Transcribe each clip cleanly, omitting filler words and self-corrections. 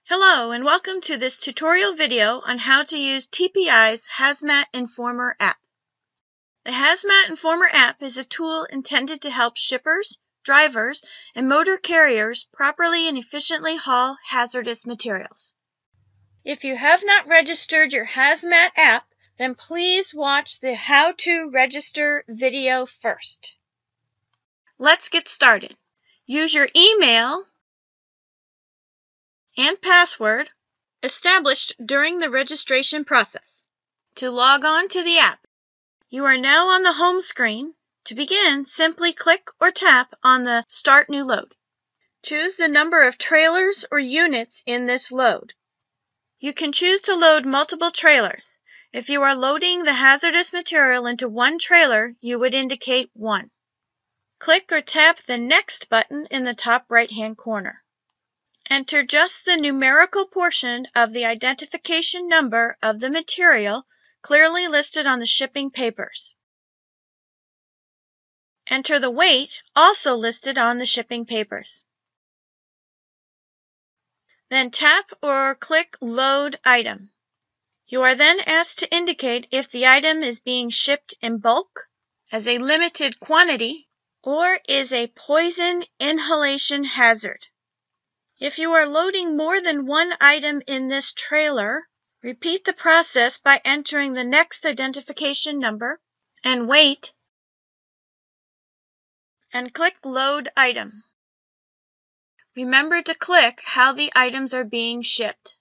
Hello and welcome to this tutorial video on how to use TPI's HazMat Informer app. The HazMat Informer app is a tool intended to help shippers, drivers, and motor carriers properly and efficiently haul hazardous materials. If you have not registered your HazMat app, then please watch the How to Register video first. Let's get started. Use your email and password established during the registration process to log on to the app. You are now on the home screen. To begin, simply click or tap on the Start New Load. Choose the number of trailers or units in this load. You can choose to load multiple trailers. If you are loading the hazardous material into one trailer, you would indicate 1. Click or tap the Next button in the top right-hand corner. Enter just the numerical portion of the identification number of the material clearly listed on the shipping papers. Enter the weight also listed on the shipping papers. Then tap or click Load Item. You are then asked to indicate if the item is being shipped in bulk, as a limited quantity, or is a poison inhalation hazard. If you are loading more than one item in this trailer, repeat the process by entering the next identification number and weight, and click Load Item. Remember to click how the items are being shipped.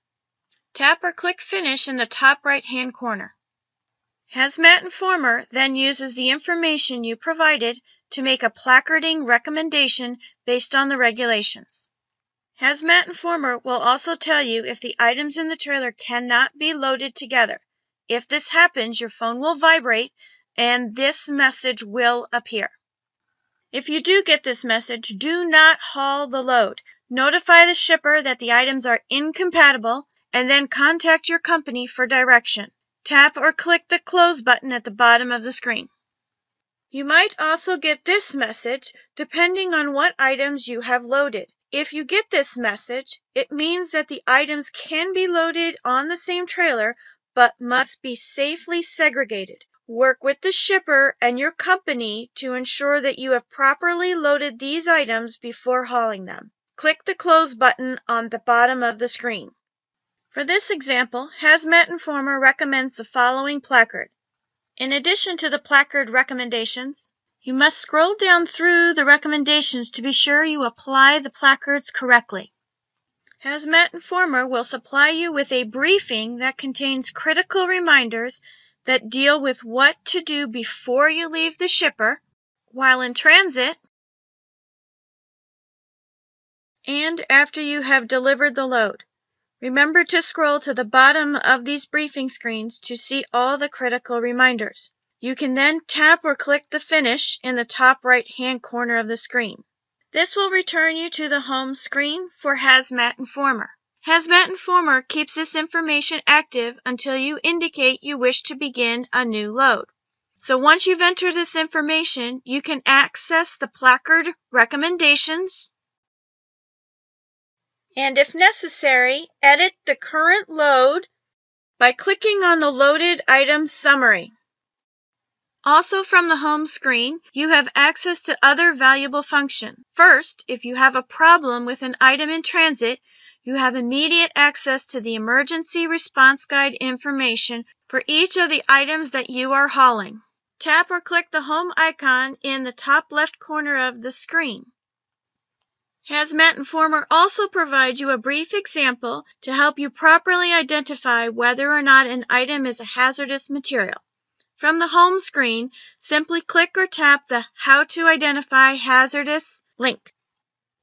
Tap or click Finish in the top right-hand corner. HazMat Informer then uses the information you provided to make a placarding recommendation based on the regulations. HazMat Informer will also tell you if the items in the trailer cannot be loaded together. If this happens, your phone will vibrate and this message will appear. If you do get this message, do not haul the load. Notify the shipper that the items are incompatible and then contact your company for direction. Tap or click the Close button at the bottom of the screen. You might also get this message depending on what items you have loaded. If you get this message, it means that the items can be loaded on the same trailer but must be safely segregated. Work with the shipper and your company to ensure that you have properly loaded these items before hauling them. Click the Close button on the bottom of the screen. For this example, HazMat Informer recommends the following placard. In addition to the placard recommendations, you must scroll down through the recommendations to be sure you apply the placards correctly. HazMat Informer will supply you with a briefing that contains critical reminders that deal with what to do before you leave the shipper, while in transit, and after you have delivered the load. Remember to scroll to the bottom of these briefing screens to see all the critical reminders. You can then tap or click the Finish in the top right-hand corner of the screen. This will return you to the home screen for HazMat Informer. HazMat Informer keeps this information active until you indicate you wish to begin a new load. So once you've entered this information, you can access the placard recommendations and, if necessary, edit the current load by clicking on the Loaded Item Summary. Also from the home screen, you have access to other valuable functions. First, if you have a problem with an item in transit, you have immediate access to the emergency response guide information for each of the items that you are hauling. Tap or click the home icon in the top left corner of the screen. HazMat Informer also provides you a brief example to help you properly identify whether or not an item is a hazardous material. From the home screen, simply click or tap the How to Identify Hazardous link.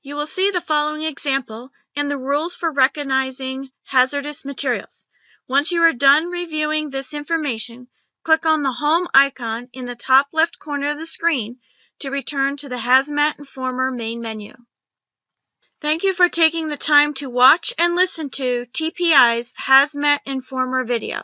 You will see the following example and the rules for recognizing hazardous materials. Once you are done reviewing this information, click on the Home icon in the top left corner of the screen to return to the HazMat Informer main menu. Thank you for taking the time to watch and listen to TPI's HazMat Informer video.